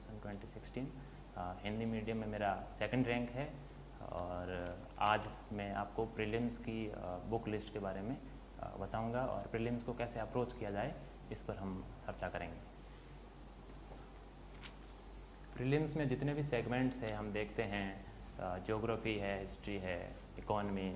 Examination 2016। Hindi medium में मेरा second rank है और आज मैं आपको प्रीलिम्स की बुक लिस्ट के बारे में बताऊंगा और प्रीलिम्स को कैसे अप्रोच किया जाए इस पर हम चर्चा करेंगे। प्रीलिम्स में जितने भी सेगमेंट्स हैं हम देखते हैं, ज्योग्राफी है, हिस्ट्री है, इकोनॉमी,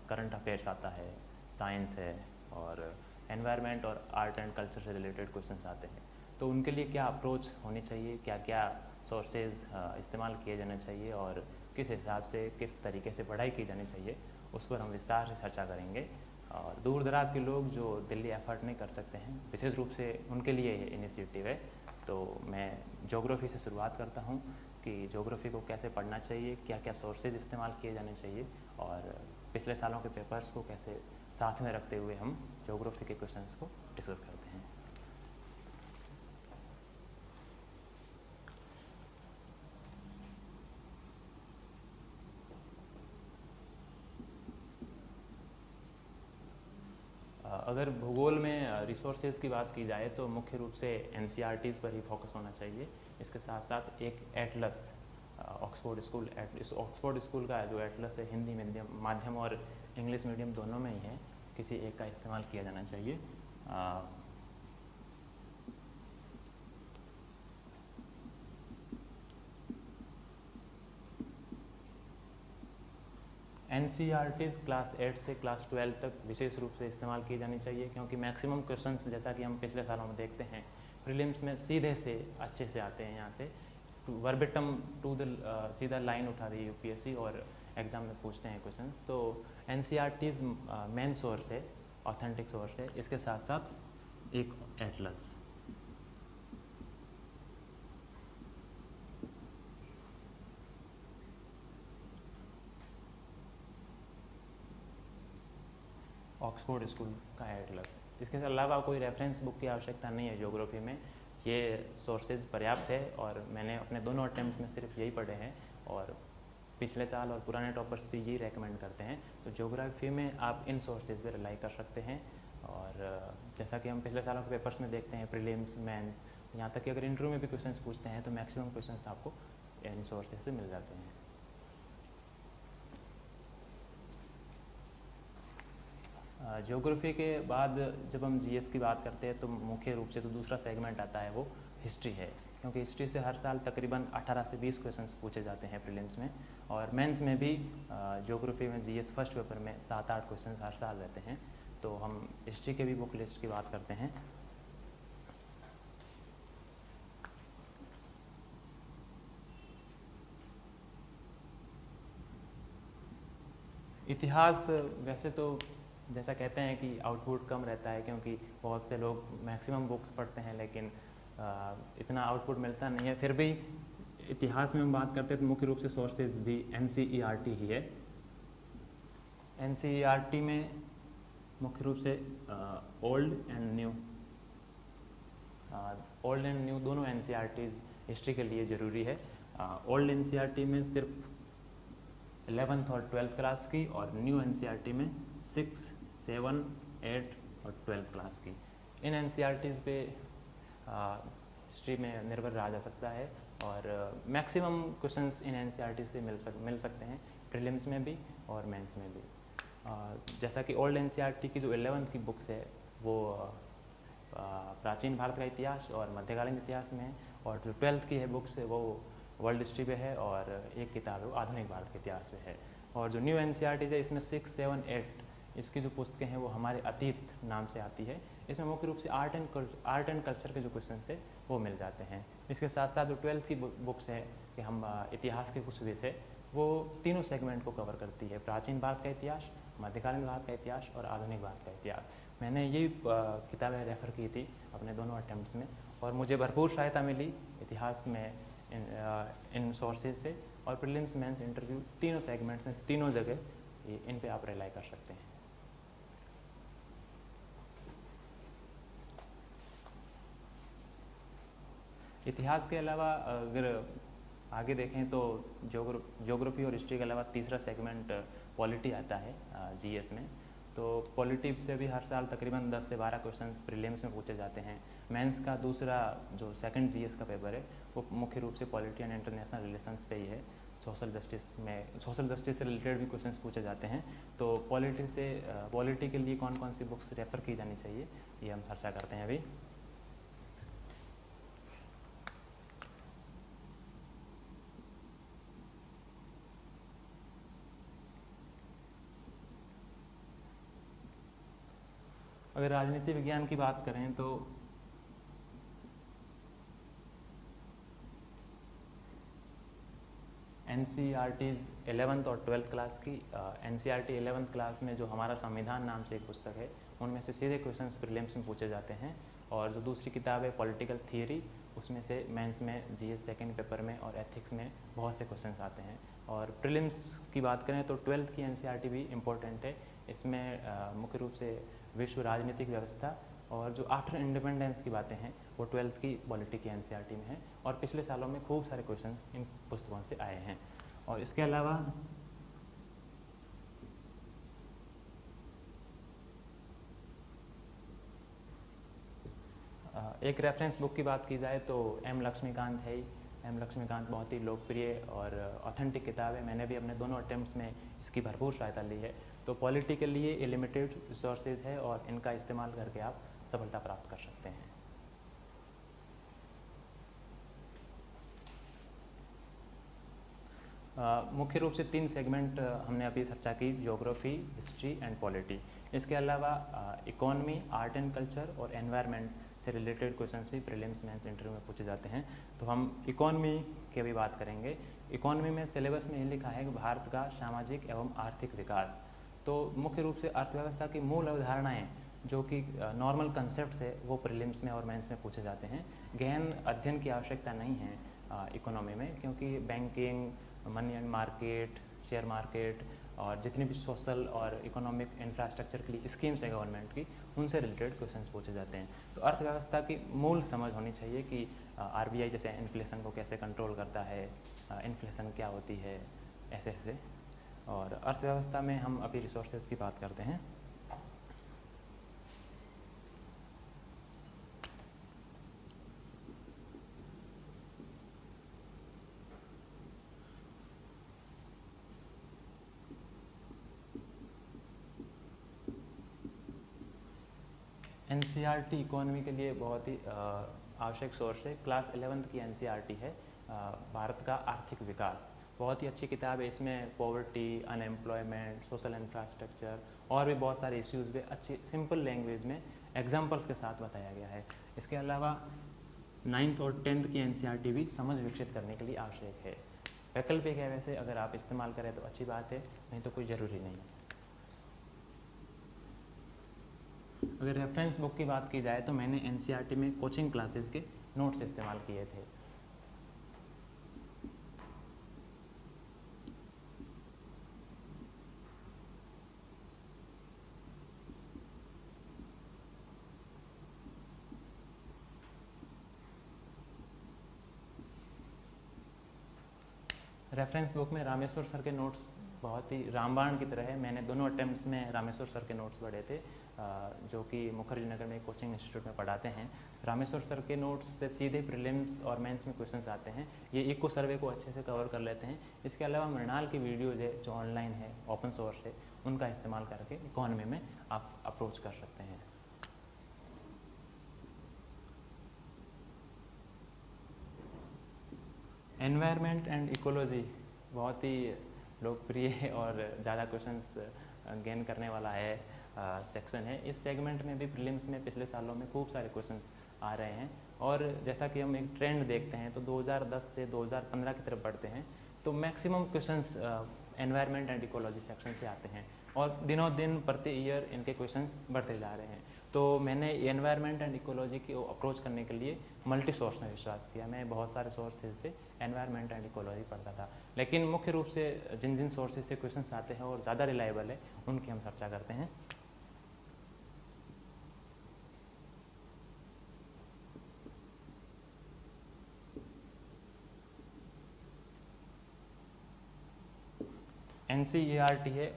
करंट अफेयर्स आता है, साइंस है और एनवायरनमेंट और आर्ट एंड कल्चर से रिलेटेड क्वेश्चंस आते हैं। तो उनके लिए क्या अप्रोच होनी चाहिए, क्या क्या सोर्सेज इस्तेमाल किए जाने चाहिए और किस हिसाब से किस तरीके से पढ़ाई की जानी चाहिए, उस पर हम विस्तार से चर्चा करेंगे। और दूर दराज के लोग जो दिल्ली एफर्ट नहीं कर सकते हैं, विशेष रूप से उनके लिए ये इनिशिएटिव है। तो मैं ज्योग्राफी से शुरुआत करता हूँ कि ज्योग्राफी को कैसे पढ़ना चाहिए, क्या क्या सोर्सेज इस्तेमाल किए जाने चाहिए और पिछले सालों के पेपर्स को कैसे साथ में रखते हुए हम ज्योग्राफी के क्वेश्चंस को डिस्कस करते हैं। अगर भूगोल में रिसोर्सेज की बात की जाए तो मुख्य रूप से एनसीईआरटीज़ पर ही फोकस होना चाहिए। इसके साथ साथ एक एटलस, ऑक्सफोर्ड स्कूल का जो एटलस है, हिंदी मीडियम माध्यम और इंग्लिश मीडियम दोनों में ही है, किसी एक का इस्तेमाल किया जाना चाहिए। एनसीईआरटीज़ क्लास 8 से क्लास 12 तक विशेष रूप से इस्तेमाल की जानी चाहिए, क्योंकि मैक्सिमम क्वेश्चंस जैसा कि हम पिछले सालों में देखते हैं प्रीलिम्स में सीधे से अच्छे से आते हैं। यहाँ से वर्बिटम टू द सीधा लाइन उठा रही है यूपीएससी और एग्ज़ाम में पूछते हैं क्वेश्चंस। तो एनसीईआरटीज़ मेन सोर्स है, ऑथेंटिक सोर्स है। इसके साथ साथ एक एटलस, ऑक्सफोर्ड स्कूल का एटलस। इसके अलावा कोई रेफरेंस बुक की आवश्यकता नहीं है ज्योग्राफी में, ये सोर्सेज पर्याप्त है और मैंने अपने दोनों अटेम्प्ट्स में सिर्फ यही पढ़े हैं और पिछले साल और पुराने टॉपर्स भी यही रेकमेंड करते हैं। तो ज्योग्राफी में आप इन सोर्सेज पर रिलाई कर सकते हैं और जैसा कि हम पिछले सालों के पेपर्स में देखते हैं, प्रीलिम्स, मेंस, यहाँ तक कि अगर इंटरव्यू में भी क्वेश्चंस पूछते हैं तो मैक्सिमम क्वेश्चंस आपको इन सोर्सेज से मिल जाते हैं। ज्योग्राफी के बाद जब हम जीएस की बात करते हैं तो मुख्य रूप से तो दूसरा सेगमेंट आता है वो हिस्ट्री है, क्योंकि हिस्ट्री से हर साल तकरीबन 18 से 20 क्वेश्चंस पूछे जाते हैं प्रीलिम्स में और मेंस में भी ज्योग्राफी में जीएस फर्स्ट पेपर में 7-8 क्वेश्चंस हर साल रहते हैं। तो हम हिस्ट्री के भी बुक लिस्ट की बात करते हैं। इतिहास वैसे तो जैसा कहते हैं कि आउटपुट कम रहता है, क्योंकि बहुत से लोग मैक्सिमम बुक्स पढ़ते हैं लेकिन इतना आउटपुट मिलता नहीं है। फिर भी इतिहास में हम बात करते हैं तो मुख्य रूप से सोर्सेज भी एनसीईआरटी ही है। एनसीईआरटी में मुख्य रूप से ओल्ड एंड न्यू दोनों एनसीईआरटीज हिस्ट्री के लिए ज़रूरी है। ओल्ड एनसीईआरटी में सिर्फ 11th और 12th क्लास की और न्यू एनसीईआरटी में 6, 7, 8 और 12th क्लास की। इन एनसीईआरटीज़ पे हिस्ट्री में निर्भर रहा जा सकता है और मैक्सिमम क्वेश्चंस इन एनसीईआरटी से मिल सकते हैं प्रीलिम्स में भी और मेंस में भी। जैसा कि ओल्ड एनसीईआरटी की जो 11th की बुक्स है वो प्राचीन भारत का इतिहास और मध्यकालीन इतिहास में है और जो 12th की है बुक्स है वो वर्ल्ड हिस्ट्री पे है और एक किताब है वो आधुनिक भारत के इतिहास पे है। और जो न्यू एनसीईआरटी है इसमें 6, 7, 8 इसकी जो पुस्तकें हैं वो हमारे अतीत नाम से आती है। इसमें मुख्य रूप से आर्ट एंड कल्चर के जो क्वेश्चन है वो मिल जाते हैं। इसके साथ साथ जो 12th की बुक्स है कि हम इतिहास के कुछ विषय वो तीनों सेगमेंट को कवर करती है, प्राचीन भारत का इतिहास, मध्यकालीन भारत का इतिहास और आधुनिक भारत का इतिहास। मैंने ये किताबें रेफ़र की थी अपने दोनों अटेम्प्ट्स में और मुझे भरपूर सहायता मिली इतिहास में इन सोर्सेज से। और प्रीलिम्स, मेंस, इंटरव्यू तीनों सेगमेंट्स में तीनों जगह इन पे आप रिलाई कर सकते हैं। इतिहास के अलावा अगर आगे देखें तो ज्योग्राफी और हिस्ट्री के अलावा तीसरा सेगमेंट पॉलिटी आता है जीएस में। तो पॉलिटी से भी हर साल तकरीबन 10 से 12 क्वेश्चंस प्रीलिम्स में पूछे जाते हैं। मेंस का दूसरा जो सेकंड जीएस का पेपर है वो मुख्य रूप से पॉलिटी एंड इंटरनेशनल रिलेशंस पे ही है। सोशल जस्टिस से रिलेटेड भी क्वेश्चंस पूछे जाते हैं। तो पॉलिटी के लिए कौन कौन सी बुक्स रेफ़र की जानी चाहिए ये हम चर्चा करते हैं अभी। अगर राजनीति विज्ञान की बात करें तो NCERT's 11th और 12th क्लास की NCERT 11th क्लास में जो हमारा संविधान नाम से एक पुस्तक है उनमें से सीधे क्वेश्चंस प्रीलिम्स में पूछे जाते हैं। और जो दूसरी किताब है पॉलिटिकल थियरी, उसमें से मेंस में जीएस सेकंड पेपर में और एथिक्स में बहुत से क्वेश्चंस आते हैं। और प्रीलिम्स की बात करें तो 12th की NCERT भी इम्पोर्टेंट है। इसमें मुख्य रूप से विश्व राजनीतिक व्यवस्था और जो आफ्टर इंडिपेंडेंस की बातें हैं वो 12th की पॉलिटी की NCERT में है। और पिछले सालों में खूब सारे क्वेश्चंस इन पुस्तकों से आए हैं। और इसके अलावा एक रेफरेंस बुक की बात की जाए तो एम लक्ष्मीकांत है ही। एम लक्ष्मीकांत बहुत ही लोकप्रिय और ऑथेंटिक किताब है। मैंने भी अपने दोनों अटेम्प्ट्स में इसकी भरपूर सहायता ली है। तो पॉलिटी के लिए ये लिमिटेड रिसोर्सेज है और इनका इस्तेमाल करके आप सफलता प्राप्त कर सकते हैं। मुख्य रूप से 3 सेगमेंट हमने अभी चर्चा की, ज्योग्राफी, हिस्ट्री एंड पॉलिटी। इसके अलावा इकोनॉमी, आर्ट एंड कल्चर और एनवायरनमेंट से रिलेटेड क्वेश्चंस भी प्रीलिम्स मेंस इंटरव्यू में पूछे जाते हैं। तो हम इकोनॉमी की भी बात करेंगे। इकोनॉमी में सिलेबस में ये लिखा है कि भारत का सामाजिक एवं आर्थिक विकास। तो मुख्य रूप से अर्थव्यवस्था की मूल अवधारणाएं जो कि नॉर्मल कंसेप्ट है वो प्रीलिम्स में और मेंस में पूछे जाते हैं। गहन अध्ययन की आवश्यकता नहीं है इकोनॉमी में, क्योंकि banking, money and market, share market और जितनी भी सोशल और इकोनॉमिक इंफ्रास्ट्रक्चर के लिए स्कीम्स है गवर्नमेंट की, उनसे रिलेटेड क्वेश्चंस पूछे जाते हैं। तो अर्थव्यवस्था की मूल समझ होनी चाहिए कि आरबीआई जैसे इन्फ्लेशन को कैसे कंट्रोल करता है, इन्फ्लेशन क्या होती है, ऐसे। और अर्थव्यवस्था में हम अभी रिसोर्सेज की बात करते हैं। NCERT इकोनॉमी के लिए बहुत ही आवश्यक सोर्स है। क्लास 11th की NCERT है भारत का आर्थिक विकास। बहुत ही अच्छी किताब है। इसमें पॉवर्टी, अनएम्प्लॉयमेंट, सोशल इंफ्रास्ट्रक्चर और भी बहुत सारे इश्यूज़ भी अच्छी सिंपल लैंग्वेज में एग्जाम्पल्स के साथ बताया गया है। इसके अलावा 9th और 10th की NCERT भी समझ विकसित करने के लिए आवश्यक है। वैकल्पिक है वैसे, अगर आप इस्तेमाल करें तो अच्छी बात है, नहीं तो कोई ज़रूरी नहीं है। अगर रेफरेंस बुक की बात की जाए तो मैंने NCERT में कोचिंग क्लासेस के नोट्स इस्तेमाल किए थे। रेफरेंस बुक में रामेश्वर सर के नोट्स बहुत ही रामबाण की तरह है। मैंने दोनों अटेम्प्ट्स में रामेश्वर सर के नोट्स पढ़े थे, जो कि मुखर्जी नगर में कोचिंग इंस्टीट्यूट में पढ़ाते हैं। रामेश्वर सर के नोट्स से सीधे प्रीलिम्स और मेंस में क्वेश्चंस आते हैं। ये इको सर्वे को अच्छे से कवर कर लेते हैं। इसके अलावा मृणाल की वीडियोज़ है जो ऑनलाइन है, ओपन सोर्स है, उनका इस्तेमाल करके इकोनॉमी में आप अप्रोच कर सकते हैं। एनवायरनमेंट एंड इकोलॉजी बहुत ही लोकप्रिय और ज़्यादा क्वेश्चंस गेन करने वाला है सेक्शन है। इस सेगमेंट में भी प्रीलिम्स में पिछले सालों में खूब सारे क्वेश्चंस आ रहे हैं। और जैसा कि हम एक ट्रेंड देखते हैं तो 2010 से 2015 की तरफ बढ़ते हैं तो maximum questions environment and ecology section से आते हैं और दिनों दिन प्रति ईयर इनके क्वेश्चंस बढ़ते जा रहे हैं। तो मैंने एनवायरनमेंट एंड इकोलॉजी की अप्रोच करने के लिए मल्टी सोर्स में विश्वास किया। मैं बहुत सारे सोर्सेज से एनवायरनमेंट एंड इकोलॉजी पढ़ता था, लेकिन मुख्य रूप से जिन जिन सोर्सेज से क्वेश्चंस आते हैं और ज़्यादा रिलायबल है उनकी हम चर्चा करते हैं। NCERT है,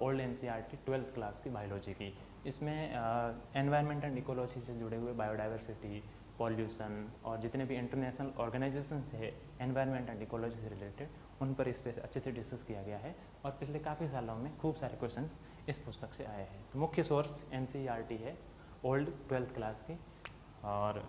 ओल्ड NCERT 12th क्लास की बायोलॉजी की। इसमें एनवायरनमेंट एंड इकोलॉजी से जुड़े हुए बायोडाइवर्सिटी, पॉल्यूशन और जितने भी इंटरनेशनल ऑर्गेनाइजेशन है एनवायरनमेंट एंड इकोलॉजी से रिलेटेड, उन पर इस पर अच्छे से डिस्कस किया गया है और पिछले काफ़ी सालों में खूब सारे क्वेश्चंस इस पुस्तक से आए हैं। तो मुख्य सोर्स NCERT है, ओल्ड 12th क्लास की। और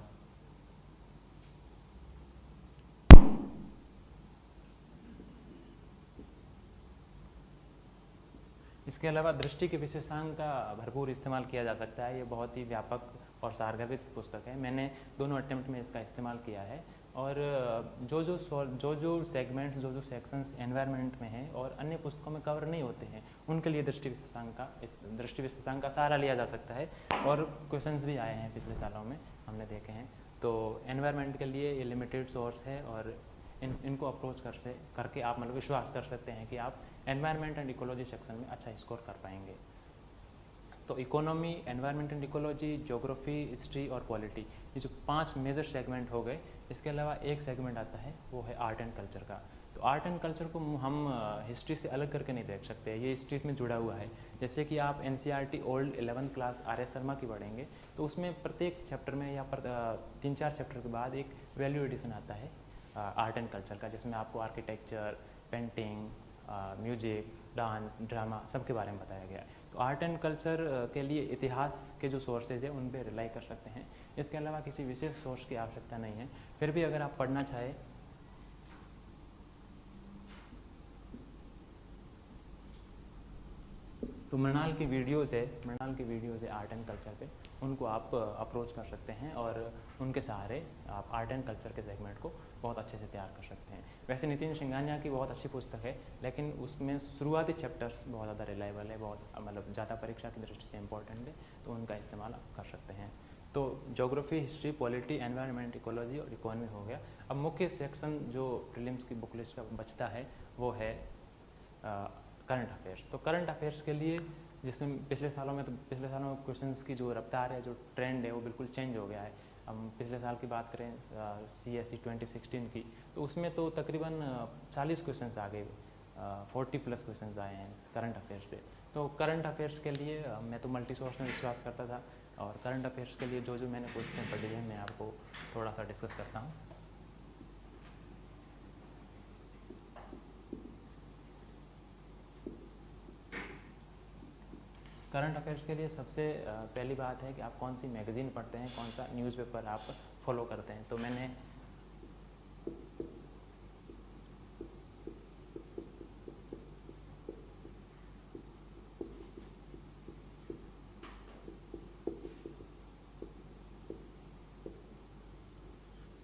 इसके अलावा दृष्टि के विशेषांक का भरपूर इस्तेमाल किया जा सकता है। ये बहुत ही व्यापक और सारगर्भित पुस्तक है। मैंने दोनों अटेम्प्ट में इसका इस्तेमाल किया है और जो सेगमेंट्स, जो सेक्शंस एनवायरनमेंट में हैं और अन्य पुस्तकों में कवर नहीं होते हैं, उनके लिए दृष्टि विशेषांक का सहारा लिया जा सकता है। और क्वेश्चंस भी आए हैं पिछले सालों में, हमने देखे हैं। तो एनवायरनमेंट के लिए ये लिमिटेड सोर्स है और इनको अप्रोच करके आप मतलब विश्वास कर सकते हैं कि आप एनवायरनमेंट एंड इकोलॉजी सेक्शन में अच्छा स्कोर कर पाएंगे। तो economy, environment and ecology, geography, history और पॉलिटी, ये जो 5 मेजर सेगमेंट हो गए। इसके अलावा एक सेगमेंट आता है, वो है आर्ट एंड कल्चर का। तो आर्ट एंड कल्चर को हम हिस्ट्री से अलग करके नहीं देख सकते, ये हिस्ट्री में जुड़ा हुआ है। जैसे कि आप NCERT old 11th class RS Sharma की पढ़ेंगे तो उसमें प्रत्येक चैप्टर में या 3-4 चैप्टर के बाद एक वैल्यू एडिशन आता है आर्ट एंड कल्चर का, जिसमें आपको architecture, painting, music, dance, drama सब के बारे में बताया गया है। तो आर्ट एंड कल्चर के लिए इतिहास के जो सोर्सेज है उन पे रिलाई कर सकते हैं। इसके अलावा किसी विशेष सोर्स की आवश्यकता नहीं है। फिर भी अगर आप पढ़ना चाहें तो मृणाल की वीडियोज़ है आर्ट एंड कल्चर पे, उनको आप अप्रोच कर सकते हैं और उनके सहारे आप आर्ट एंड कल्चर के सेगमेंट को बहुत अच्छे से तैयार कर सकते हैं। वैसे नितिन सिंघानिया की बहुत अच्छी पुस्तक है, लेकिन उसमें शुरुआती चैप्टर्स बहुत ज़्यादा रिलायबल है, बहुत मतलब ज़्यादा परीक्षा की दृष्टि से इंपॉर्टेंट है, तो उनका इस्तेमाल आप कर सकते हैं। तो geography, history, polity, environment, ecology और इकोनॉमी हो गया। अब मुख्य सेक्शन जो प्रीलिम्स की बुक लिस्ट का बचता है वो है करंट अफेयर्स। तो करंट अफेयर्स के लिए जिसमें पिछले सालों में क्वेश्चंस की जो रफ्तार है, जो ट्रेंड है, वो बिल्कुल चेंज हो गया है। हम पिछले साल की बात करें CSE 2016 की, तो उसमें तो तकरीबन 40 क्वेश्चंस आ गए, 40+ क्वेश्चंस आए हैं करंट अफेयर्स से। तो करंट अफेयर्स के लिए मैं तो मल्टी सोर्स में विश्वास करता था, और करंट अफेयर्स के लिए जो मैंने पुस्तकें पढ़ी हैं मैं आपको थोड़ा सा डिस्कस करता हूँ। करंट अफेयर्स के लिए सबसे पहली बात है कि आप कौन सी मैगज़ीन पढ़ते हैं, कौन सा न्यूज़पेपर आप फॉलो करते हैं। तो मैंने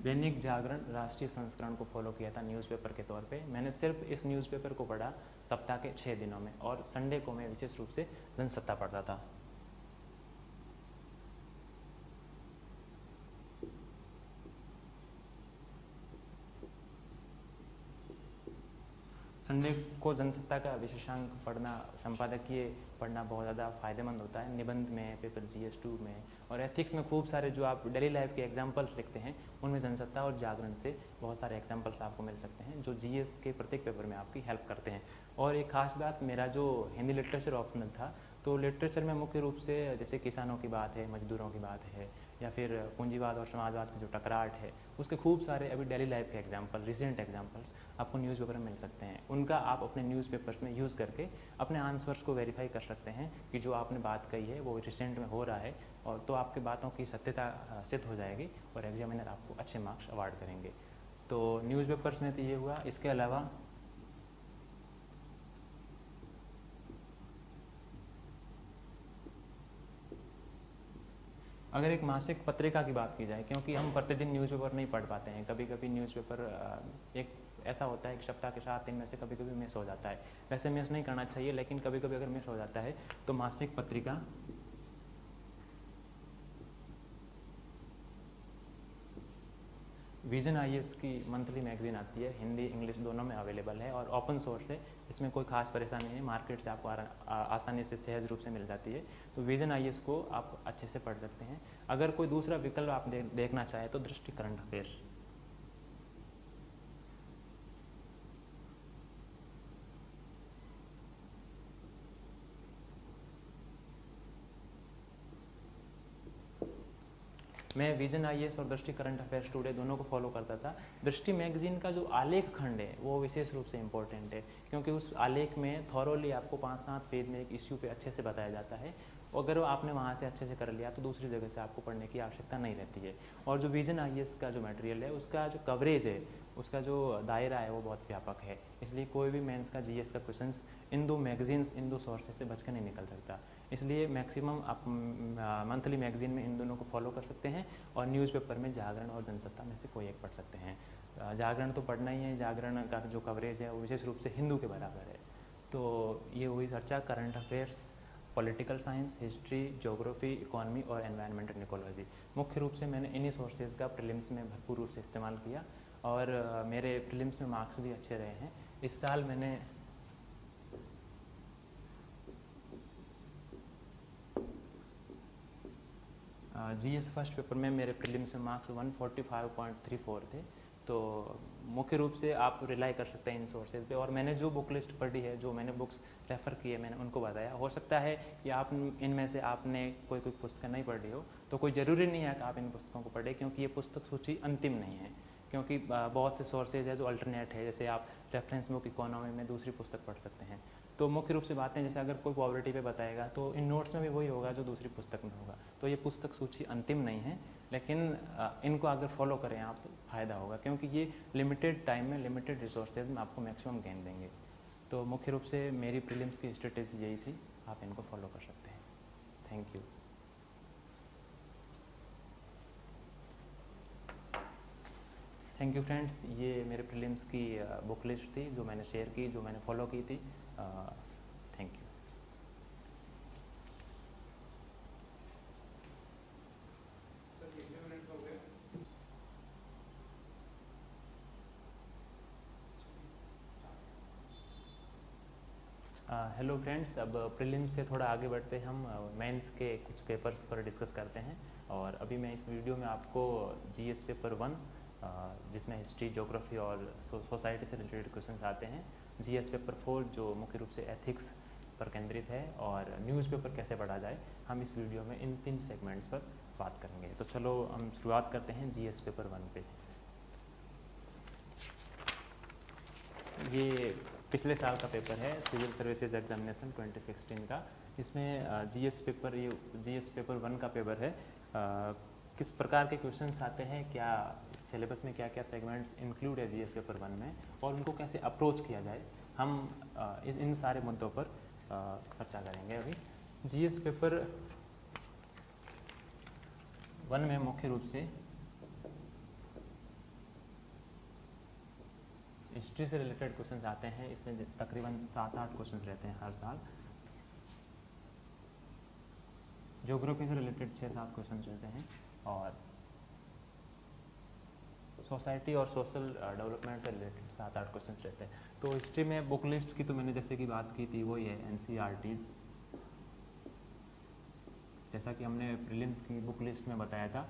दैनिक जागरण राष्ट्रीय संस्करण को फॉलो किया था न्यूज़पेपर के तौर पे। मैंने सिर्फ इस न्यूज़पेपर को पढ़ा सप्ताह के 6 दिनों में, और संडे को मैं विशेष रूप से जनसत्ता पढ़ता था। संडे को जनसत्ता का विशेषांक पढ़ना, संपादकीय पढ़ना बहुत ज़्यादा फायदेमंद होता है। निबंध में, पेपर GS2 में और एथिक्स में खूब सारे जो आप डेली लाइफ के एग्जाम्पल्स लिखते हैं, उनमें जनसत्ता और जागरण से बहुत सारे एग्जाम्पल्स आपको मिल सकते हैं जो GS के प्रत्येक पेपर में आपकी हेल्प करते हैं। और एक खास बात, मेरा जो हिंदी लिटरेचर ऑप्शनल था, तो लिटरेचर में मुख्य रूप से जैसे किसानों की बात है, मजदूरों की बात है, या फिर पूंजीवाद और समाजवाद का जो टकराट है, उसके खूब सारे अभी डेली लाइफ के एग्जाम्पल, रिसेंट एग्जाम्पल्स आपको न्यूज़पेपर में मिल सकते हैं। उनका आप अपने न्यूज़पेपर्स में यूज़ करके अपने आंसर्स को वेरीफाई कर सकते हैं कि जो आपने बात कही है वो रिसेंट में हो रहा है, और तो आपकी बातों की सत्यता सिद्ध हो जाएगी और एग्जामिनर आपको अच्छे मार्क्स अवार्ड करेंगे। तो न्यूज़पेपर्स में तो ये हुआ। इसके अलावा अगर एक मासिक पत्रिका की बात की जाए, क्योंकि हम प्रतिदिन न्यूज़पेपर नहीं पढ़ पाते हैं, कभी कभी न्यूज़पेपर एक ऐसा होता है कि सप्ताह के 7 दिन में से कभी कभी मिस हो जाता है। वैसे मिस नहीं करना चाहिए, लेकिन कभी कभी अगर मिस हो जाता है तो मासिक पत्रिका विजन IAS की मंथली मैगजीन आती है, हिंदी इंग्लिश दोनों में अवेलेबल है और ओपन सोर्स है। इसमें कोई खास परेशानी नहीं है, मार्केट से आपको आसानी से सहज रूप से मिल जाती है। तो विजन IAS को आप अच्छे से पढ़ सकते हैं। अगर कोई दूसरा विकल्प आप देखना चाहें तो दृष्टि करंट अफेयर्स। मैं विजन IAS और दृष्टि करंट अफेयर्स टुडे दोनों को फॉलो करता था। दृष्टि मैगजीन का जो आलेख खंड है वो विशेष रूप से इम्पोर्टेंट है, क्योंकि उस आलेख में थॉरोली आपको 5-7 पेज में एक इश्यू पे अच्छे से बताया जाता है। अगर आपने वहाँ से अच्छे से कर लिया तो दूसरी जगह से आपको पढ़ने की आवश्यकता नहीं रहती है। और जो विजन IAS का जो मटेरियल है उसका जो कवरेज है, उसका जो दायरा है वो बहुत व्यापक है, इसलिए कोई भी मेंस का GS का क्वेश्चंस इन दो मैगजीन्स, इन दो सोर्सेज से बच कर नहीं निकल सकता। इसलिए मैक्सिमम आप मंथली मैगजीन में इन दोनों को फॉलो कर सकते हैं और न्यूज़पेपर में जागरण और जनसत्ता में से कोई एक पढ़ सकते हैं। जागरण तो पढ़ना ही है, जागरण का जो कवरेज है वो विशेष रूप से हिंदू के बराबर है। तो ये हुई चर्चा current affairs, political science, history, geography, economy और एनवायरनमेंट एंड इकोलॉजी। मुख्य रूप से मैंने इन्हीं सोर्सेज का प्रीलिम्स में भरपूर रूप से इस्तेमाल किया और मेरे प्रीलिम्स में मार्क्स भी अच्छे रहे हैं। इस साल मैंने GS फर्स्ट पेपर में मेरे प्रीलिम्स में मार्क्स 145.34 थे। तो मुख्य रूप से आप रिलाई कर सकते हैं इन सोर्सेज पे। और मैंने जो बुक लिस्ट पढ़ी है, जो मैंने बुक्स रेफ़र की है, मैंने उनको बताया। हो सकता है कि आप इनमें से आपने कोई पुस्तक नहीं पढ़ी हो, तो कोई ज़रूरी नहीं है कि आप इन पुस्तकों को पढ़ें, क्योंकि ये पुस्तक सूची अंतिम नहीं है। क्योंकि बहुत से सोर्सेज है जो अल्टरनेट है, जैसे आप रेफरेंस बुक इकोनॉमी में दूसरी पुस्तक पढ़ सकते हैं। तो मुख्य रूप से बातें, जैसे अगर कोई पॉवर्टी पे बताएगा तो इन नोट्स में भी वही होगा जो दूसरी पुस्तक में होगा। तो ये पुस्तक सूची अंतिम नहीं है, लेकिन इनको अगर फॉलो करें आप तो फ़ायदा होगा, क्योंकि ये लिमिटेड टाइम में, लिमिटेड रिसोर्सेज में आपको मैक्सिमम गेन देंगे। तो मुख्य रूप से मेरी प्रीलिम्स की स्ट्रेटेजी यही थी, आप इनको फॉलो कर सकते हैं। Thank you. Thank you friends, ये मेरे प्रीलिम्स की बुक लिस्ट थी जो मैंने शेयर की, जो मैंने फॉलो की थी। Thank you. हेलो फ्रेंड्स, अब प्रीलिम्स से थोड़ा आगे बढ़ते हैं, हम मेंस के कुछ पेपर्स पर डिस्कस करते हैं। और अभी मैं इस वीडियो में आपको GS पेपर 1, जिसमें हिस्ट्री, ज्योग्राफी और सोसाइटी से रिलेटेड क्वेश्चंस आते हैं, GS पेपर 4 जो मुख्य रूप से एथिक्स पर केंद्रित है, और न्यूज़पेपर कैसे पढ़ा जाए, हम इस वीडियो में इन 3 सेगमेंट्स पर बात करेंगे। तो चलो हम शुरुआत करते हैं GS पेपर 1 पे। ये पिछले साल का पेपर है, सिविल सर्विसेज एग्जामिनेशन 2016 का। इसमें GS पेपर 1 का पेपर है। किस प्रकार के क्वेश्चंस आते हैं, क्या सिलेबस में क्या क्या सेगमेंट्स इंक्लूड है GS पेपर 1 में, और उनको कैसे अप्रोच किया जाए, हम इन सारे मुद्दों पर चर्चा करेंगे अभी। GS पेपर 1 में मुख्य रूप से हिस्ट्री से रिलेटेड क्वेश्चंस आते हैं। इसमें तकरीबन 7-8 क्वेश्चंस रहते हैं हर साल। ज्योग्राफी से रिलेटेड 6-7 क्वेश्चंस रहते हैं, और सोसाइटी और सोशल डेवलपमेंट से रिलेटेड 7-8 क्वेश्चंस रहते हैं। तो हिस्ट्री में बुक लिस्ट की तो मैंने जैसे कि बात की थी, वही है NCERT, जैसा कि हमने प्रीलिम्स की बुक लिस्ट में बताया था।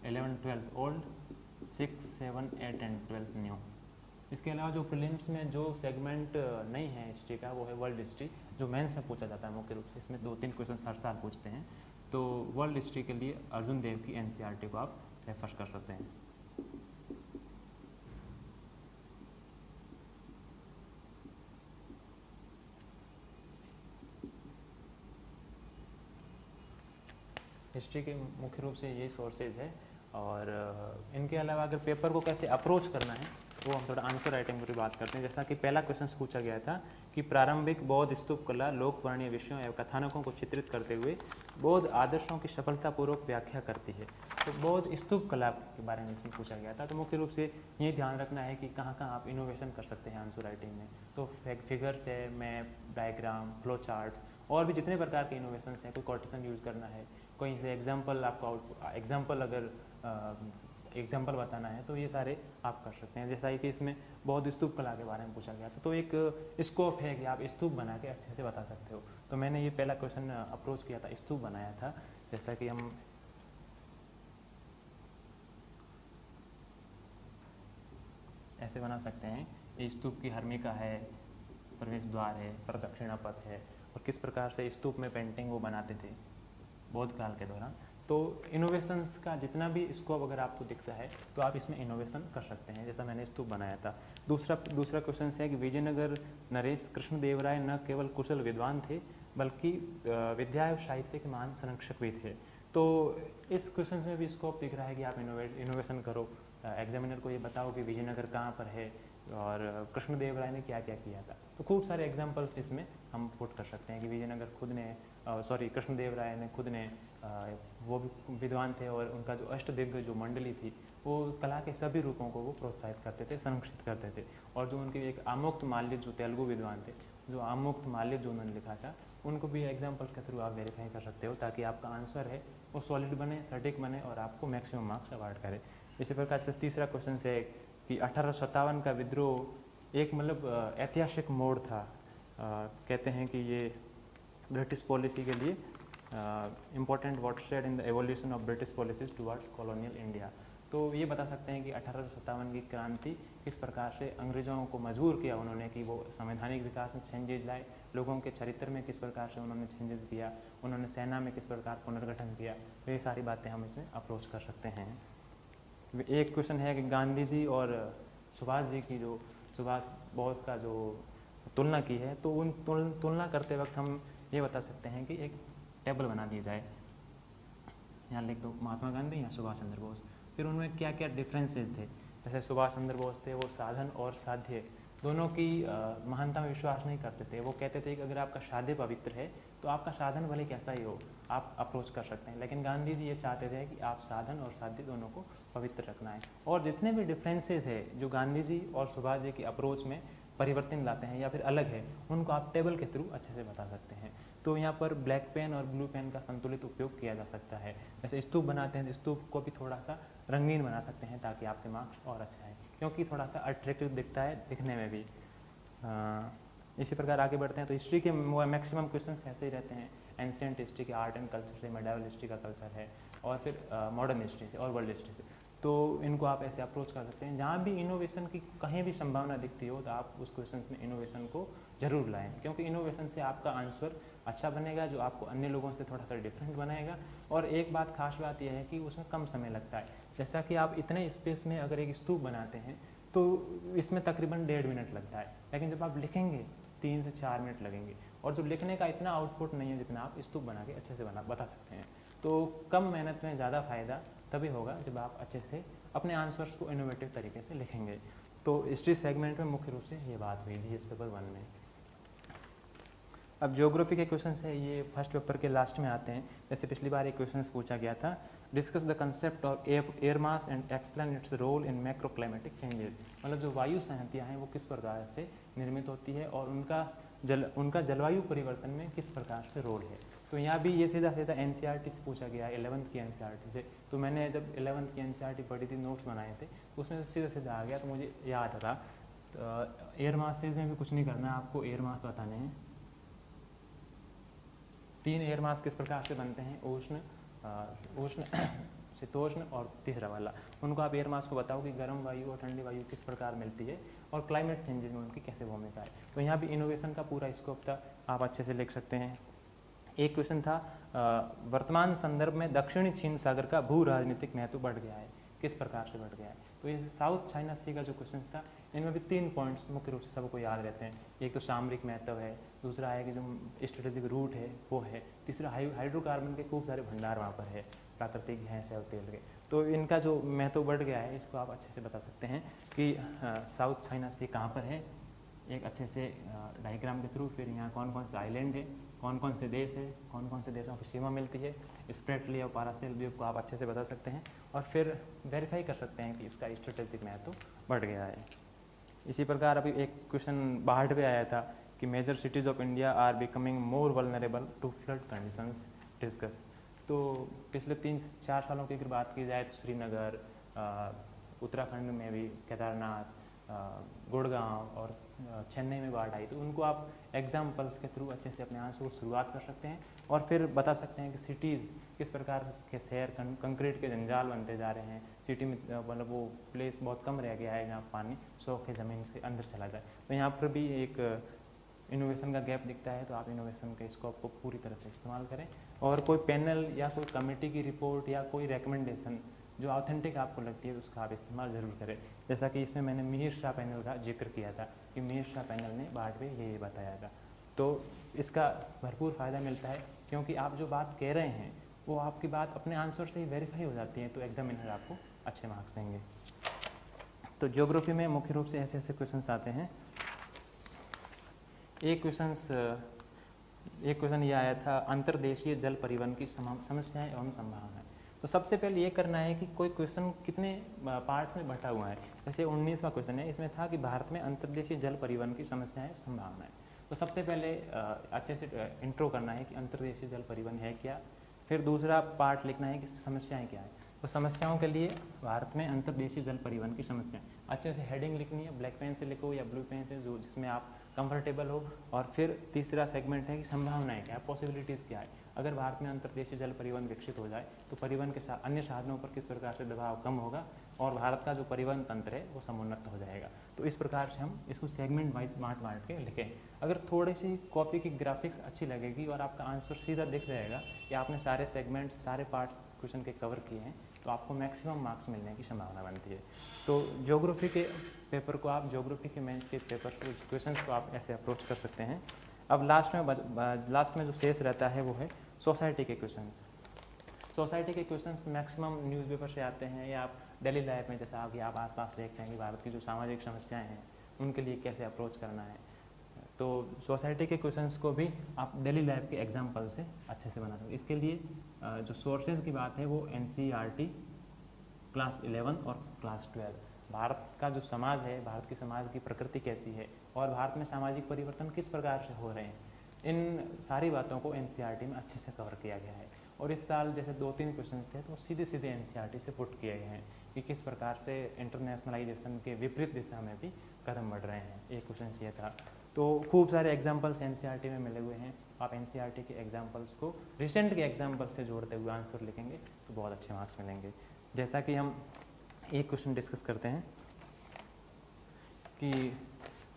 11th 12th old, 6, 7, 8 and 12 new. इसके अलावा जो प्रीलिम्स में जो सेगमेंट नहीं है हिस्ट्री का, वो है वर्ल्ड हिस्ट्री, जो मेंस में पूछा जाता है मुख्य रूप से। इसमें 2-3 क्वेश्चन हर साल पूछते हैं। तो वर्ल्ड हिस्ट्री के लिए अर्जुन देव की NCERT को आप रेफर कर सकते हैं। हिस्ट्री के मुख्य रूप से यही सोर्सेज है। और इनके अलावा अगर पेपर को कैसे अप्रोच करना है, वो हम थोड़ा आंसर राइटिंग पर बात करते हैं। जैसा कि पहला क्वेश्चन पूछा गया था कि प्रारंभिक बौद्ध स्तूप कला लोकवर्णीय विषयों एवं कथानकों को चित्रित करते हुए बौद्ध आदर्शों की सफलतापूर्वक व्याख्या करती है। तो बौद्ध स्तूप कला के बारे में इसमें पूछा गया था। तो मुख्य रूप से ये ध्यान रखना है कि कहाँ कहाँ आप इनोवेशन कर सकते हैं आंसर राइटिंग में। तो फिगर्स है, मैप, डायग्राम, फ्लो चार्ट्स, और भी जितने प्रकार के इनोवेशंस हैं, कोई कोटेशन यूज़ करना है, कोई से एग्जाम्पल आपको अगर एग्जाम्पल बताना है, तो ये सारे आप कर सकते हैं। जैसा कि इसमें बौद्ध स्तूप कला के बारे में पूछा गया था, तो एक स्कोप है कि आप स्तूप बना के अच्छे से बता सकते हो। तो मैंने ये पहला क्वेश्चन अप्रोच किया था, स्तूप बनाया था। जैसा कि हम ऐसे बना सकते हैं, ये स्तूप की हर्मिका है, प्रवेश द्वार है, प्रदक्षिणा पथ है, और किस प्रकार से स्तूप में पेंटिंग वो बनाते थे, बौद्ध काल के दौरान। तो इनोवेशंस का जितना भी स्कोप अगर आपको दिखता है तो आप इसमें इनोवेशन कर सकते हैं, जैसा मैंने स्तूप बनाया था। दूसरा क्वेश्चन है कि विजयनगर नरेश कृष्णदेवराय न केवल कुशल विद्वान थे बल्कि विद्या एवं साहित्य के महान संरक्षक भी थे। तो इस क्वेश्चन में भी स्कोप दिख रहा है कि आप इनोवेशन करो, एग्जामिनर को ये बताओ कि विजयनगर कहाँ पर है और कृष्णदेवराय ने क्या क्या किया था। तो खूब सारे एग्जाम्पल्स इसमें हम पुट कर सकते हैं कि विजयनगर खुद ने कृष्णदेवराय ने खुद ने वो भी विद्वान थे और उनका जो अष्टदिग्गज जो मंडली थी वो कला के सभी रूपों को वो प्रोत्साहित करते थे, संरक्षित करते थे। और जो उनके एक आमुक्त माल्य जो तेलुगु विद्वान थे, जो आमुक्त माल्य जो उन्होंने लिखा था, उनको भी एग्जाम्पल्स के थ्रू आप वेरीफाई कर सकते हो ताकि आपका आंसर है वो सॉलिड बने, सटीक बने और आपको मैक्सिमम मार्क्स अवार्ड करे। इसी प्रकार से तीसरा क्वेश्चन है कि 1857 का विद्रोह एक मतलब ऐतिहासिक मोड़ था। कहते हैं कि ये ब्रिटिश पॉलिसी के लिए important watershed in the evolution of British policies towards colonial India. तो ये बता सकते हैं कि 1857 की क्रांति किस प्रकार से अंग्रेज़ों को मजबूर किया उन्होंने कि वो संवैधानिक विकास में चेंजेज लाए, लोगों के चरित्र में किस प्रकार से उन्होंने चेंजेस किया, उन्होंने सेना में किस प्रकार पुनर्गठन किया। तो ये सारी बातें हम इसमें अप्रोच कर सकते हैं। एक क्वेश्चन है कि गांधी जी और सुभाष जी की जो सुभाष बोस का जो तुलना की है, तो उन तुलना करते वक्त हम ये बता सकते हैं कि एक टेबल बना दिया जाए, यहाँ लिख दो महात्मा गांधी या सुभाष चंद्र बोस, फिर उनमें क्या क्या डिफरेंसेस थे। जैसे सुभाष चंद्र बोस थे वो साधन और साध्य दोनों की महानता में विश्वास नहीं करते थे। वो कहते थे कि अगर आपका साध्य पवित्र है तो आपका साधन भले कैसा ही हो आप अप्रोच कर सकते हैं, लेकिन गांधी जी ये चाहते थे कि आप साधन और साध्य दोनों को पवित्र रखना है। और जितने भी डिफरेंसेस है जो गांधी जी और सुभाष जी की अप्रोच में परिवर्तन लाते हैं या फिर अलग है, उनको आप टेबल के थ्रू अच्छे से बता सकते हैं। तो यहाँ पर ब्लैक पेन और ब्लू पेन का संतुलित उपयोग किया जा सकता है। जैसे स्तूप बनाते हैं तो स्तूप को भी थोड़ा सा रंगीन बना सकते हैं ताकि आपके मार्क्स और अच्छा है, क्योंकि थोड़ा सा अट्रैक्टिव दिखता है दिखने में भी। इसी प्रकार आगे बढ़ते हैं तो हिस्ट्री के मैक्सिमम क्वेश्चन ऐसे ही रहते हैं। एंशिएंट हिस्ट्री के आर्ट एंड कल्चर से, मेडावल हिस्ट्री का कल्चर है और फिर मॉडर्न हिस्ट्री से और वर्ल्ड हिस्ट्री से। तो इनको आप ऐसे अप्रोच कर सकते हैं। जहाँ भी इनोवेशन की कहीं भी संभावना दिखती हो तो आप उस क्वेश्चन में इनोवेशन को जरूर लाएं, क्योंकि इनोवेशन से आपका आंसर अच्छा बनेगा जो आपको अन्य लोगों से थोड़ा सा डिफरेंट बनाएगा। और एक बात खास बात यह है कि उसमें कम समय लगता है। जैसा कि आप इतने स्पेस में अगर एक स्तूप बनाते हैं तो इसमें तकरीबन 1.5 मिनट लगता है, लेकिन जब आप लिखेंगे 3 से 4 मिनट लगेंगे। और जो लिखने का इतना आउटपुट नहीं है जितना आप स्तूप बना के अच्छे से बता सकते हैं। तो कम मेहनत में ज़्यादा फायदा तभी होगा जब आप अच्छे से अपने आंसर्स को इनोवेटिव तरीके से लिखेंगे। तो हिस्ट्री सेगमेंट में मुख्य रूप से ये बात हुई जीएस पेपर 1 में। अब ज्योग्राफी के क्वेश्चन है, ये फर्स्ट पेपर के लास्ट में आते हैं। जैसे पिछली बार एक क्वेश्चन पूछा गया था, discuss the concept of air mass and explain its role in macro climatic changes. मतलब जो वायु संहतियाँ हैं वो किस प्रकार से निर्मित होती है और उनका जलवायु परिवर्तन में किस प्रकार से रोल है। तो यहाँ भी ये सीधा सीधा एनसीईआरटी से पूछा गया है, 11th की एनसीईआरटी से। तो मैंने जब 11th की एनसीईआरटी पढ़ी थी, नोट्स बनाए थे, उसमें से सीधा आ गया तो मुझे याद था। एयर मासेज में भी कुछ नहीं करना है आपको, एयर मास बताने हैं। 3 एयर मास किस प्रकार से बनते हैं, उष्ण शीतोष्ण और तीसरा वाला। उनको आप एयर मास को बताओ कि गर्म वायु और ठंडी वायु किस प्रकार मिलती है और क्लाइमेट चेंजेस में उनकी कैसे भूमिका है। तो यहाँ भी इनोवेशन का पूरा स्कोप था, आप अच्छे से लिख सकते हैं। एक क्वेश्चन था, वर्तमान संदर्भ में दक्षिणी चीन सागर का भू राजनीतिक महत्व बढ़ गया है, किस प्रकार से बढ़ गया है। तो ये साउथ चाइना सी का जो क्वेश्चन था, इनमें भी 3 पॉइंट्स मुख्य रूप से सबको याद रहते हैं। एक तो सामरिक महत्व है, दूसरा है कि जो स्ट्रेटेजिक रूट है वो है, तीसरा हाइड्रोकार्बन के खूब सारे भंडार वहाँ पर है, प्राकृतिक गैस है और तेल के। तो इनका जो महत्व बढ़ गया है इसको आप अच्छे से बता सकते हैं कि साउथ चाइना सी कहाँ पर है, एक अच्छे से डायग्राम के थ्रू। फिर यहाँ कौन कौन से आइलैंड है, कौन कौन से देश है, कौन कौन से देशों की सीमा मिलती है, स्प्रेटली और पारासेल द्वीप को आप अच्छे से बता सकते हैं और फिर वेरीफाई कर सकते हैं कि इसका स्ट्रेटेजिक महत्व बढ़ गया है। इसी प्रकार अभी एक क्वेश्चन बाहर पे आया था कि major cities of India are becoming more vulnerable to flood conditions, discuss. तो पिछले 3-4 सालों की अगर बात की जाए तो श्रीनगर, उत्तराखंड में भी केदारनाथ, गुड़गांव और चेन्नई में बाढ़ आई। तो उनको आप एग्जाम्पल्स के थ्रू अच्छे से अपने आंसर को शुरुआत कर सकते हैं और फिर बता सकते हैं कि सिटीज़ किस प्रकार के शहर कंक्रीट के जंजाल बनते जा रहे हैं। सिटी में मतलब वो प्लेस बहुत कम रह गया है जहाँ पानी 100 के ज़मीन से अंदर चला जाए। तो यहाँ पर भी एक इनोवेशन का गैप दिखता है तो आप इनोवेशन के स्कोप को पूरी तरह से इस्तेमाल करें। और कोई पैनल या कोई कमेटी की रिपोर्ट या कोई रिकमेंडेशन जो ऑथेंटिक आपको लगती है उसका आप इस्तेमाल ज़रूर करें। जैसा कि इसमें मैंने मिहिर शाह पैनल का जिक्र किया था कि मिहिर शाह पैनल ने बाढ़ पे ये बताया था, तो इसका भरपूर फ़ायदा मिलता है क्योंकि आप जो बात कह रहे हैं वो आपकी बात अपने आंसर से ही वेरीफाई हो जाती है, तो एग्जामिनर आपको अच्छे मार्क्स देंगे। तो ज्योग्राफी में मुख्य रूप से ऐसे ऐसे क्वेश्चंस आते हैं। एक क्वेश्चन ये आया था, अंतर्देशीय जल परिवहन की समस्याएं एवं संभावनाएं। तो सबसे पहले ये करना है कि कोई क्वेश्चन कितने पार्ट्स में बटा हुआ है। जैसे 19वां क्वेश्चन है, इसमें था कि भारत में अंतर्देशीय जल परिवहन की समस्याएं संभावनाएं। तो सबसे पहले अच्छे से इंट्रो करना है कि अंतर्देशीय जल परिवहन है क्या, फिर दूसरा पार्ट लिखना है कि इसमें समस्याएं क्या है। तो समस्याओं के लिए भारत में अंतर्देशीय जल परिवहन की समस्याएं, अच्छे से हेडिंग लिखनी है, ब्लैक पेन से लिखो या ब्लू पेन से, जो जिसमें आप कंफर्टेबल हो। और फिर तीसरा सेगमेंट है कि संभावनाएं क्या है, पॉसिबिलिटीज़ क्या है। अगर भारत में अंतर्देशीय जल परिवहन विकसित हो जाए तो परिवहन के साथ अन्य साधनों पर किस प्रकार से दबाव कम होगा और भारत का जो परिवहन तंत्र है वो समुन्नत हो जाएगा। तो इस प्रकार से हम इसको सेगमेंट वाइज बांट के लिखें। अगर थोड़ी सी कॉपी की ग्राफिक्स अच्छी लगेगी और आपका आंसर सीधा दिख जाएगा कि आपने सारे सेगमेंट्स सारे पार्ट्स क्वेश्चन के कवर किए हैं, तो आपको मैक्सिमम मार्क्स मिलने की संभावना बनती है। तो ज्योग्राफी के पेपर को आप, ज्योग्राफी के मेंस के पेपर क्वेश्चंस को आप ऐसे अप्रोच कर सकते हैं। अब लास्ट में जो शेष रहता है वो है सोसाइटी के क्वेश्चन। सोसाइटी के क्वेश्चंस मैक्सिमम न्यूज़पेपर से आते हैं या आप डेली लाइफ में, जैसा कि आप आसपास देखते हैं कि भारत की जो सामाजिक समस्याएं हैं उनके लिए कैसे अप्रोच करना है। तो सोसाइटी के क्वेश्चंस को भी आप डेली लाइफ के एग्जाम्पल से अच्छे से बना सकते। इसके लिए जो सोर्सेज की बात है वो NCERT क्लास 11 और क्लास 12, भारत का जो समाज है, भारत की समाज की प्रकृति कैसी है और भारत में सामाजिक परिवर्तन किस प्रकार से हो रहे हैं, इन सारी बातों को NCERT में अच्छे से कवर किया गया है। और इस साल जैसे 2-3 क्वेश्चन थे तो सीधे NCERT से पुट किए गए हैं कि किस प्रकार से इंटरनेशनलाइजेशन के विपरीत दिशा में भी कदम बढ़ रहे हैं। एक क्वेश्चन ये था। तो खूब सारे एग्जाम्पल्स NCERT में मिले हुए हैं। आप NCERT के एग्जाम्पल्स को रिसेंट के एग्जाम्पल से जोड़ते हुए आंसर लिखेंगे तो बहुत अच्छे मार्क्स मिलेंगे। जैसा कि हम एक क्वेश्चन डिस्कस करते हैं कि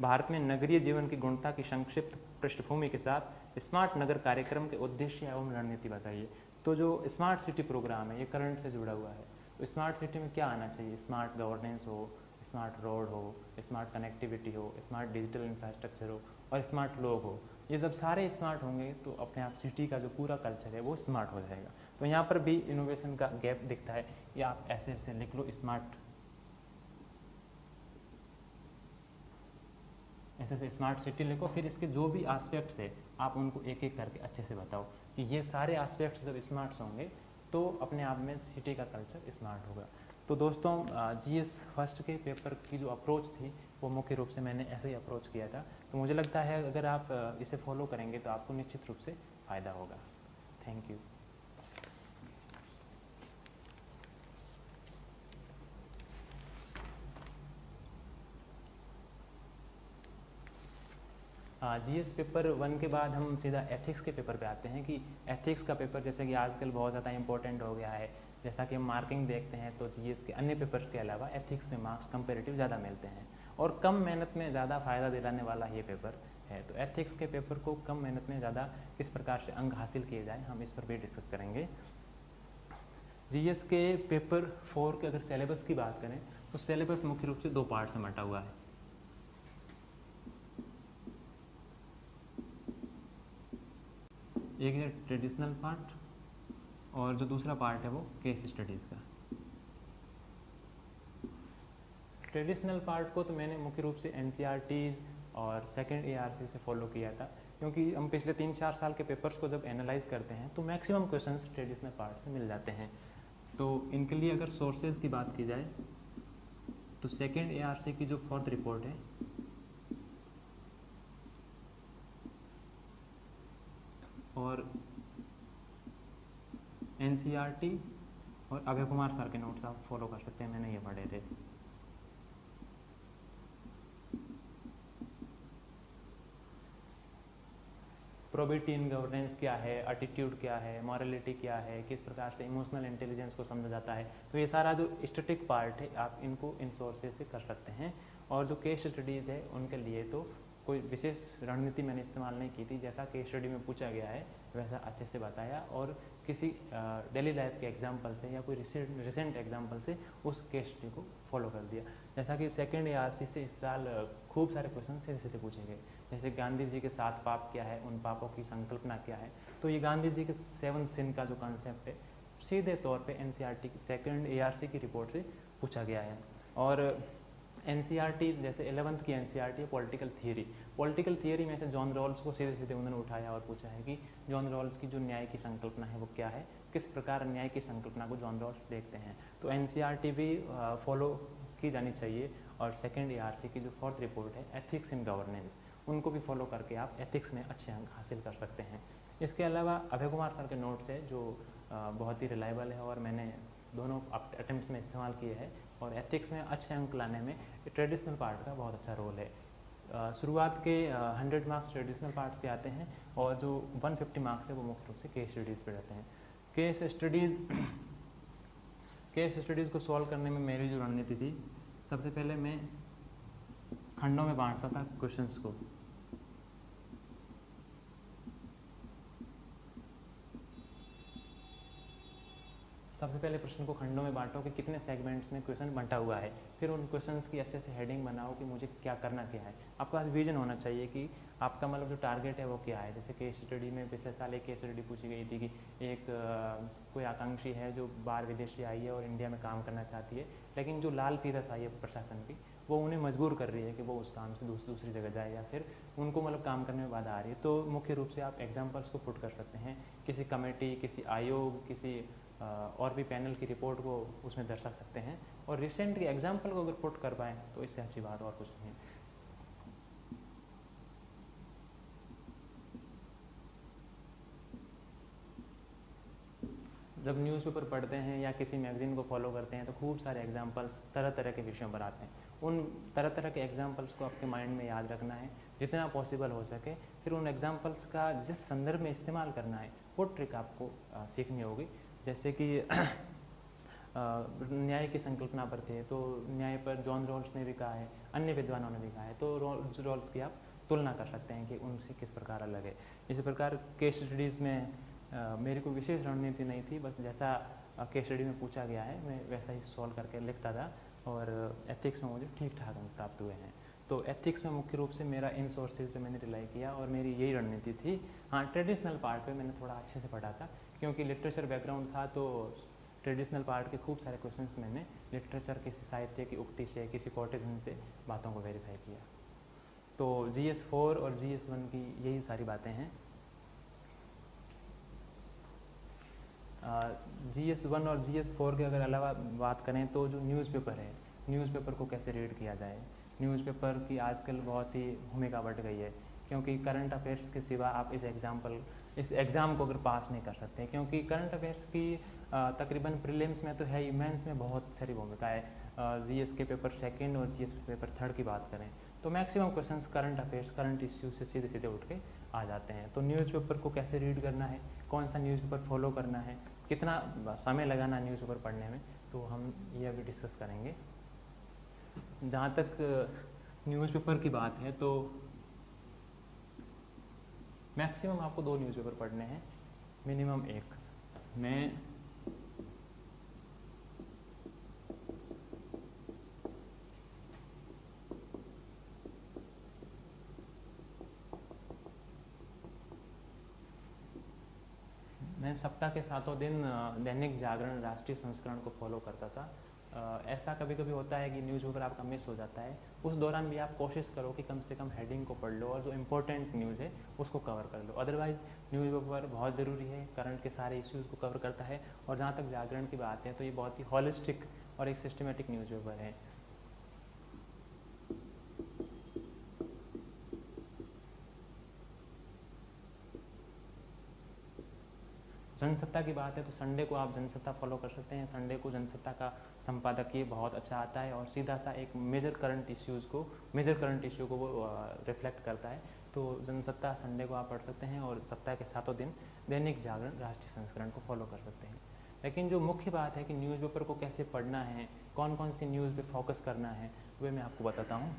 भारत में नगरीय जीवन की गुणवत्ता की संक्षिप्त पृष्ठभूमि के साथ स्मार्ट नगर कार्यक्रम के उद्देश्य एवं रणनीति बताइए। तो जो स्मार्ट सिटी प्रोग्राम है ये करंट से जुड़ा हुआ है। तो स्मार्ट सिटी में क्या आना चाहिए, स्मार्ट गवर्नेंस हो, स्मार्ट रोड हो, स्मार्ट कनेक्टिविटी हो, स्मार्ट डिजिटल इंफ्रास्ट्रक्चर हो और स्मार्ट लोग हो। ये जब सारे स्मार्ट होंगे तो अपने आप सिटी का जो पूरा कल्चर है वो स्मार्ट हो जाएगा। तो यहाँ पर भी इनोवेशन का गैप दिखता है। या आप ऐसे ऐसे लिख लो, ऐसे स्मार्ट सिटी लिखो, फिर इसके जो भी एस्पेक्ट्स है आप उनको एक एक करके अच्छे से बताओ कि ये सारे एस्पेक्ट्स जब स्मार्ट्स होंगे तो अपने आप में सिटी का कल्चर स्मार्ट होगा। तो दोस्तों GS फर्स्ट के पेपर की जो अप्रोच थी वो मुख्य रूप से मैंने ऐसे ही अप्रोच किया था। तो मुझे लगता है अगर आप इसे फॉलो करेंगे तो आपको निश्चित रूप से फ़ायदा होगा। Thank you. GS पेपर 1 के बाद हम सीधा एथिक्स के पेपर पे आते हैं कि एथिक्स का पेपर जैसे कि आजकल बहुत ज़्यादा इंपॉर्टेंट हो गया है। जैसा कि हम मार्किंग देखते हैं तो GS के अन्य पेपर्स के अलावा एथिक्स में मार्क्स कंपेरेटिव ज़्यादा मिलते हैं और कम मेहनत में ज़्यादा फ़ायदा दिलाने वाला ये पेपर है। तो एथिक्स के पेपर को कम मेहनत में ज़्यादा किस प्रकार से अंक हासिल किए जाए हम इस पर भी डिस्कस करेंगे। GS के पेपर 4 के अगर सिलेबस की बात करें तो सिलेबस मुख्य रूप से 2 पार्ट में बटा हुआ है। एक है ट्रेडिशनल पार्ट और जो दूसरा पार्ट है वो केस स्टडीज़ का। ट्रेडिशनल पार्ट को तो मैंने मुख्य रूप से NCERT और सेकेंड ARC से फॉलो किया था क्योंकि हम पिछले 3-4 साल के पेपर्स को जब एनालाइज करते हैं तो मैक्सिमम क्वेश्चंस ट्रेडिशनल पार्ट से मिल जाते हैं। तो इनके लिए अगर सोर्सेज की बात की जाए तो सेकेंड ARC की जो 4th रिपोर्ट है और NCERT और अभय कुमार सर के नोट्स आप फॉलो कर सकते हैं, मैंने ये पढ़े थे। प्रोबेबिलिटी इन गवर्नेंस क्या है, एटीट्यूड क्या है, मॉरलिटी क्या है, किस प्रकार से इमोशनल इंटेलिजेंस को समझा जाता है। तो ये सारा जो स्टैटिक पार्ट है आप इनको इन सोर्सेज से कर सकते हैं। और जो केस स्टडीज़ है उनके लिए तो कोई विशेष रणनीति मैंने इस्तेमाल नहीं की थी, जैसा केस स्टडी में पूछा गया है वैसा अच्छे से बताया और किसी डेली लाइफ के एग्जाम्पल से या कोई रिसेंट एग्जाम्पल से उस केस स्टडी को फॉलो कर दिया। जैसा कि सेकंड ARC से इस साल खूब सारे क्वेश्चन सीधे सीधे पूछे गए, जैसे गांधी जी के 7 पाप क्या है, उन पापों की संकल्पना क्या है। तो ये गांधी जी के 7 सिन का जो कॉन्सेप्ट है सीधे तौर पे NCERT की सेकंड ARC की रिपोर्ट से पूछा गया है। और NCERT जैसे 11th की NCERT है पॉलिटिकल थियरी। पॉलिटिकल थियरी में से जॉन रॉल्स को सीधे सीधे उन्होंने उठाया और पूछा है कि जॉन रॉल्स की जो न्याय की संकल्पना है वो क्या है, किस प्रकार न्याय की संकल्पना को जॉन रॉल्स देखते हैं। तो NCERT भी फॉलो की जानी चाहिए। और सेकंड ARC की जो 4th रिपोर्ट है एथिक्स इन गवर्नेंस, उनको भी फॉलो करके आप एथिक्स में अच्छे अंक हासिल कर सकते हैं। इसके अलावा अभय कुमार सर के नोट्स है जो बहुत ही रिलायबल है और मैंने दोनों अटेम्प्ट्स में इस्तेमाल किए हैं। और एथिक्स में अच्छे अंक लाने में ट्रेडिशनल पार्ट का बहुत अच्छा रोल है। शुरुआत के 100 मार्क्स ट्रेडिशनल पार्ट्स के आते हैं और जो 150 मार्क्स है वो मुख्य रूप से केस स्टडीज़ पे रहते हैं। केस स्टडीज़ को सॉल्व करने में मेरी जो रणनीति थी, सबसे पहले मैं खंडों में बांटता था क्वेश्चंस को। सबसे पहले प्रश्न को खंडों में बांटो कि कितने सेगमेंट्स में क्वेश्चन बंटा हुआ है, फिर उन क्वेश्चंस की अच्छे से हेडिंग बनाओ कि मुझे क्या करना क्या है। आपके पास विजन होना चाहिए कि आपका मतलब जो टारगेट है वो क्या है। जैसे केस स्टडी में पिछले साल एक केस स्टडी पूछी गई थी कि एक कोई आकांक्षी है जो बाहर विदेशी आई है और इंडिया में काम करना चाहती है, लेकिन जो लाल फीरस आई है प्रशासन की वो उन्हें मजबूर कर रही है कि वो उस काम से दूसरी जगह जाए या फिर उनको मतलब काम करने में बाधा आ रही है। तो मुख्य रूप से आप एग्जाम्पल्स को पुट कर सकते हैं, किसी कमेटी, किसी आयोग, किसी और भी पैनल की रिपोर्ट को उसमें दर्शा सकते हैं। और रिसेंट के एग्जाम्पल को अगर पुट कर पाएँ तो इससे अच्छी बात और कुछ नहीं है। जब न्यूज़पेपर पढ़ते हैं या किसी मैगजीन को फॉलो करते हैं तो खूब सारे एग्जाम्पल्स तरह तरह के विषयों पर आते हैं। उन तरह तरह के एग्जाम्पल्स को आपके माइंड में याद रखना है जितना पॉसिबल हो सके। फिर उन एग्जाम्पल्स का जिस संदर्भ में इस्तेमाल करना है वो ट्रिक आपको सीखनी होगी। जैसे कि न्याय की संकल्पना पर थे तो न्याय पर जॉन रॉल्स ने भी कहा है, अन्य विद्वानों ने भी कहा है, तो रॉल्स की आप तुलना कर सकते हैं कि उनसे किस प्रकार अलग है। इसी प्रकार केस स्टडीज़ में मेरी कोई विशेष रणनीति नहीं थी, बस जैसा केस स्टडी में पूछा गया है मैं वैसा ही सॉल्व करके लिखता था। और एथिक्स में मुझे ठीक ठाक अंक प्राप्त हुए हैं। तो एथिक्स में मुख्य रूप से मेरा इन सोर्सेज पे मैंने रिलाई किया और मेरी यही रणनीति थी। हाँ, ट्रेडिशनल पार्ट पे मैंने थोड़ा अच्छे से पढ़ा था क्योंकि लिटरेचर बैकग्राउंड था, तो ट्रेडिशनल पार्ट के खूब सारे क्वेश्चंस मैंने लिटरेचर, किसी साहित्य की उक्ति से, किसी कोटेशन से बातों को वेरीफाई किया। तो GS4 और GS1 की यही सारी बातें हैं। GS1 और GS4 के अगर अलावा बात करें तो जो न्यूज़पेपर है, न्यूज़पेपर को कैसे रीड किया जाए। न्यूज़पेपर की आजकल बहुत ही भूमिका बढ़ गई है क्योंकि करंट अफेयर्स के सिवा आप इस एग्ज़ाम को अगर पास नहीं कर सकते, क्योंकि करंट अफेयर्स की तकरीबन प्रीलिम्स में तो है ही, मेंस में बहुत सारी भूमिका है। GS के पेपर 2nd और GS पेपर 3rd की बात करें तो maximum questions current affairs, current issues से सीधे सीधे उठ के आ जाते हैं। तो न्यूज़पेपर को कैसे रीड करना है, कौन सा न्यूज़पेपर फॉलो करना है, कितना समय लगाना न्यूज़पेपर पढ़ने में, तो हम ये अभी डिस्कस करेंगे। जहाँ तक न्यूज़पेपर की बात है तो मैक्सिमम आपको 2 न्यूज़पेपर पढ़ने हैं, मिनिमम 1। मैं सप्ताह के 7 दिन दैनिक जागरण राष्ट्रीय संस्करण को फॉलो करता था। ऐसा कभी कभी होता है कि न्यूज़पेपर आपका मिस हो जाता है, उस दौरान भी आप कोशिश करो कि कम से कम हेडिंग को पढ़ लो और जो इम्पोर्टेंट न्यूज़ है उसको कवर कर लो। अदरवाइज़ न्यूज़पेपर बहुत ज़रूरी है, करंट के सारे इश्यूज़ को कवर करता है। और जहाँ तक जागरण की बात है तो ये बहुत ही हॉलिस्टिक और एक सिस्टमेटिक न्यूज़पेपर है। जनसत्ता की बात है तो संडे को आप जनसत्ता फॉलो कर सकते हैं। संडे को जनसत्ता का संपादकीय बहुत अच्छा आता है और सीधा सा एक मेजर करंट इश्यू को वो रिफ्लेक्ट करता है। तो जनसत्ता संडे को आप पढ़ सकते हैं और सप्ताह के 7 दिन दैनिक जागरण राष्ट्रीय संस्करण को फॉलो कर सकते हैं। लेकिन जो मुख्य बात है कि न्यूज़पेपर को कैसे पढ़ना है, कौन कौन सी न्यूज़ पे फोकस करना है, वह मैं आपको बताता हूँ।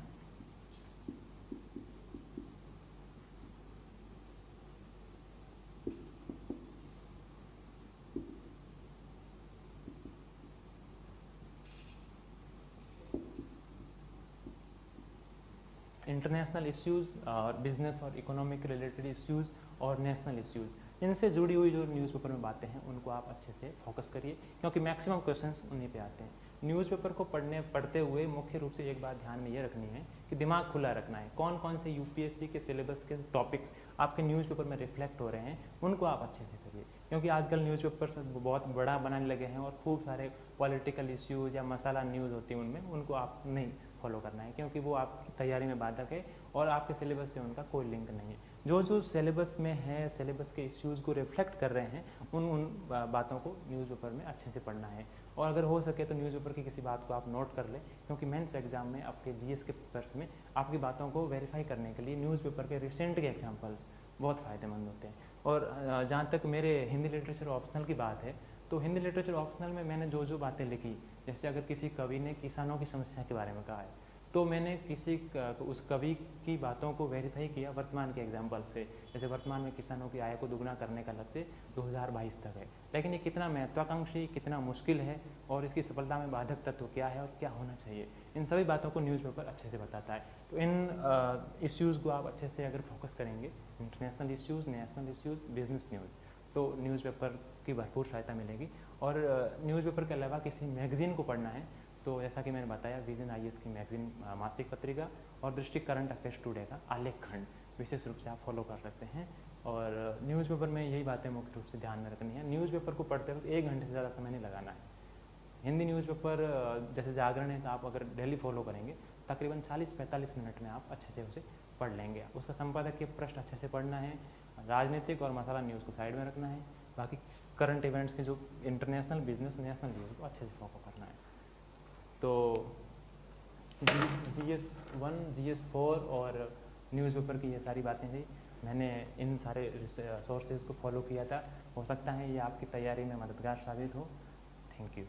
इंटरनेशनल इश्यूज़ और बिजनेस और इकोनॉमिक रिलेटेड इश्यूज़ और नेशनल इश्यूज़, इनसे जुड़ी हुई जो न्यूज़पेपर में बातें हैं उनको आप अच्छे से फोकस करिए, क्योंकि मैक्सिमम क्वेश्चंस उन्हीं पे आते हैं। न्यूज़पेपर को पढ़ते हुए मुख्य रूप से एक बात ध्यान में ये रखनी है कि दिमाग खुला रखना है। कौन कौन से यूपीएससी के सिलेबस के टॉपिक्स आपके न्यूज़पेपर में रिफ्लेक्ट हो रहे हैं उनको आप अच्छे से करिए, क्योंकि आजकल न्यूज़पेपर बहुत बड़ा बनाने लगे हैं और खूब सारे पॉलिटिकल इश्यूज़ या मसाला न्यूज़ होती हैं उनमें, उनको आप नहीं फॉलो करना है, क्योंकि वो आपकी तैयारी में बाधक है और आपके सिलेबस से उनका कोई लिंक नहीं है। जो सिलेबस में है, सिलेबस के इश्यूज़ को रिफ्लेक्ट कर रहे हैं, उन बातों को न्यूज़पेपर में अच्छे से पढ़ना है। और अगर हो सके तो न्यूज़पेपर की किसी बात को आप नोट कर लें, क्योंकि मेंस एग्जाम में आपके जीएस के पेपर्स में आपकी बातों को वेरीफाई करने के लिए न्यूज़पेपर के रिसेंट के एग्जाम्पल्स बहुत फ़ायदेमंद होते हैं। और जहाँ तक मेरे हिंदी लिटरेचर ऑप्शनल की बात है, तो हिंदी लिटरेचर ऑप्शनल में मैंने जो बातें लिखी, जैसे अगर किसी कवि ने किसानों की समस्या के बारे में कहा है तो मैंने उस कवि की बातों को वेरीफाई किया वर्तमान के एग्जाम्पल से। जैसे वर्तमान में किसानों की आय को दुगना करने का लक्ष्य 2022 तक है, लेकिन ये कितना महत्वाकांक्षी, कितना मुश्किल है और इसकी सफलता में बाधक तत्व क्या है और क्या होना चाहिए, इन सभी बातों को न्यूज़पेपर अच्छे से बताता है। तो इन इश्यूज़ को आप अच्छे से अगर फोकस करेंगे, international issues, national issues, business news, तो न्यूज़पेपर की भरपूर सहायता मिलेगी। और न्यूज़पेपर के अलावा किसी मैगज़ीन को पढ़ना है तो जैसा कि मैंने बताया, विजन आईएएस की मैगजीन मासिक पत्रिका और दृष्टि करंट अफेयर्स टुडे का आलेख खंड विशेष रूप से आप फॉलो कर सकते हैं। और न्यूज़पेपर में यही बातें मुख्य रूप से ध्यान में रखनी है। न्यूज़पेपर को पढ़ते वक्त 1 घंटे से ज़्यादा समय नहीं लगाना है। हिंदी न्यूज़पेपर जैसे जागरण है तो आप अगर डेली फॉलो करेंगे तकरीबन 40-45 मिनट में आप अच्छे से उसे पढ़ लेंगे। उसका संपादकीय पृष्ठ अच्छे से पढ़ना है, राजनीतिक और मसाला न्यूज़ को साइड में रखना है, बाकी करंट इवेंट्स के जो इंटरनेशनल, बिजनेस, नेशनल न्यूज़ को अच्छे से फॉलो करना है। तो GS1, GS4 और न्यूज़पेपर की ये सारी बातें थी। मैंने इन सारे सोर्सेज को फॉलो किया था। हो सकता है ये आपकी तैयारी में मददगार साबित हो। Thank you.